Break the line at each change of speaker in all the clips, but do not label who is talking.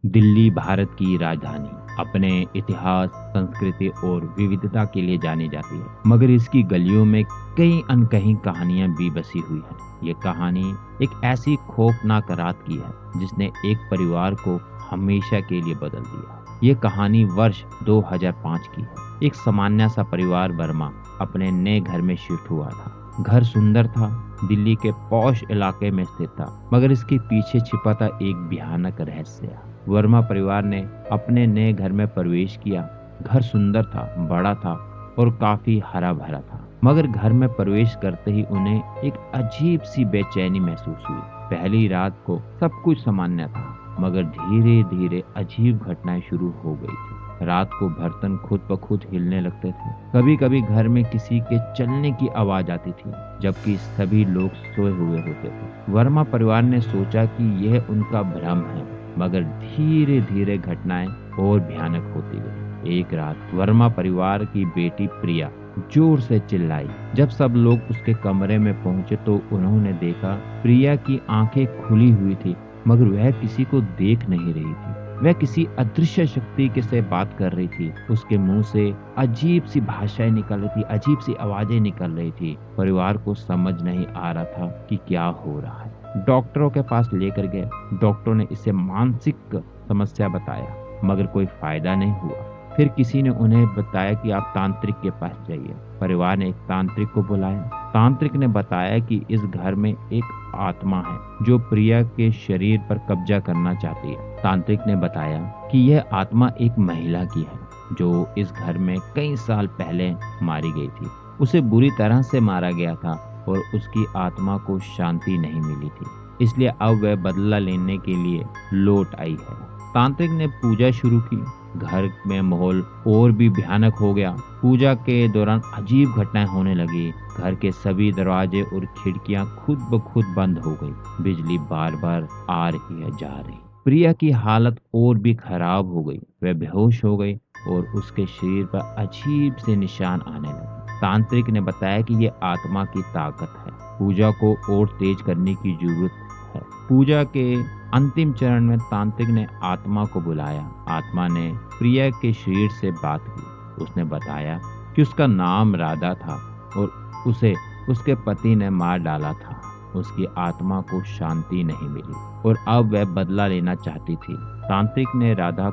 दिल्ली भारत की राजधानी अपने इतिहास, संस्कृति और विविधता के लिए जानी जाती है, मगर इसकी गलियों में कई अनकही कहानियां भी बसी हुई हैं। ये कहानी एक ऐसी खौफनाक रात की है जिसने एक परिवार को हमेशा के लिए बदल दिया। ये कहानी वर्ष 2005 की है। एक सामान्य सा परिवार वर्मा अपने नए घर में शिफ्ट हुआ था। घर सुंदर था, दिल्ली के पॉश इलाके में स्थित था, मगर इसके पीछे छिपा था एक भयानक रहस्य। वर्मा परिवार ने अपने नए घर में प्रवेश किया। घर सुंदर था, बड़ा था और काफी हरा भरा था, मगर घर में प्रवेश करते ही उन्हें एक अजीब सी बेचैनी महसूस हुई। पहली रात को सब कुछ सामान्य था, मगर धीरे धीरे अजीब घटनाएं शुरू हो गई थी। रात को बर्तन खुद ब खुद हिलने लगते थे। कभी कभी घर में किसी के चलने की आवाज आती थी, जबकि सभी लोग सोए हुए होते थे। वर्मा परिवार ने सोचा कि यह उनका भ्रम है, मगर धीरे धीरे घटनाएं और भयानक होती गई। एक रात वर्मा परिवार की बेटी प्रिया जोर से चिल्लाई। जब सब लोग उसके कमरे में पहुंचे तो उन्होंने देखा प्रिया की आंखें खुली हुई थी, मगर वह किसी को देख नहीं रही थी। वह किसी अदृश्य शक्ति के से बात कर रही थी। उसके मुंह से अजीब सी भाषाएं निकल रही थी, अजीब सी आवाजें निकल रही थी। परिवार को समझ नहीं आ रहा था कि क्या हो रहा है। डॉक्टरों के पास लेकर गए। डॉक्टरों ने इसे मानसिक समस्या बताया, मगर कोई फायदा नहीं हुआ। फिर किसी ने उन्हें बताया कि आप तांत्रिक के पास जाइए। परिवार ने एक तांत्रिक को बुलाया। तांत्रिक ने बताया कि इस घर में एक आत्मा है जो प्रिया के शरीर पर कब्जा करना चाहती है। तांत्रिक ने बताया कि यह आत्मा एक महिला की है जो इस घर में कई साल पहले मारी गई थी। उसे बुरी तरह से मारा गया था और उसकी आत्मा को शांति नहीं मिली थी, इसलिए अब वह बदला लेने के लिए लौट आई है। तांत्रिक ने पूजा शुरू की। घर में माहौल और भी भयानक हो गया। पूजा के दौरान अजीब घटनाएं होने लगी। घर के सभी दरवाजे और खिड़कियां खुद ब खुद बंद हो गई। बिजली बार बार आ रही है, जा रही। प्रिया की हालत और भी खराब हो गई। वह बेहोश हो गई और उसके शरीर पर अजीब से निशान आने लगे। तांत्रिक ने बताया कि यह आत्मा की ताकत है। पूजा को और तेज करने की जरूरत है। पूजा के अंतिम चरण में तांत्रिक ने आत्मा को बुलाया। आत्मा ने प्रिया के शरीर से बात की। उसने बताया कि उसका नाम राधा था और उसे उसके पति ने मार डाला था। उसकी आत्मा को शांति नहीं मिली और अब वह बदला लेना चाहती थी। तांत्रिक ने राधा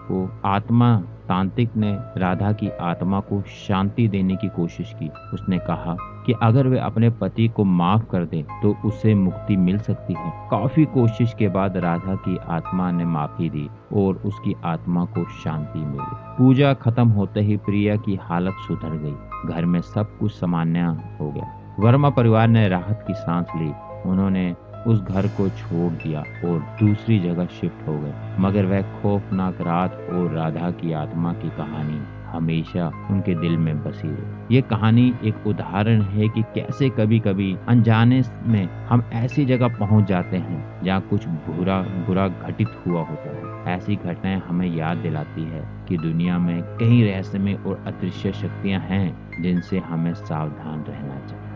की आत्मा को शांति देने की कोशिश की। उसने कहा कि अगर वे अपने पति को माफ कर दे तो उसे मुक्ति मिल सकती है। काफी कोशिश के बाद राधा की आत्मा ने माफी दी और उसकी आत्मा को शांति मिली। पूजा खत्म होते ही प्रिया की हालत सुधर गई। घर में सब कुछ सामान्य हो गया। वर्मा परिवार ने राहत की सांस ली। उन्होंने उस घर को छोड़ दिया और दूसरी जगह शिफ्ट हो गए, मगर वह खौफनाक रात और राधा की आत्मा की कहानी हमेशा उनके दिल में बसी रही। ये कहानी एक उदाहरण है कि कैसे कभी कभी अनजाने में हम ऐसी जगह पहुंच जाते हैं जहां कुछ बुरा बुरा घटित हुआ होता है। ऐसी घटनाएं हमें याद दिलाती है कि दुनिया में कई रहस्यमय और अदृश्य शक्तियां हैं जिनसे हमें सावधान रहना चाहिए।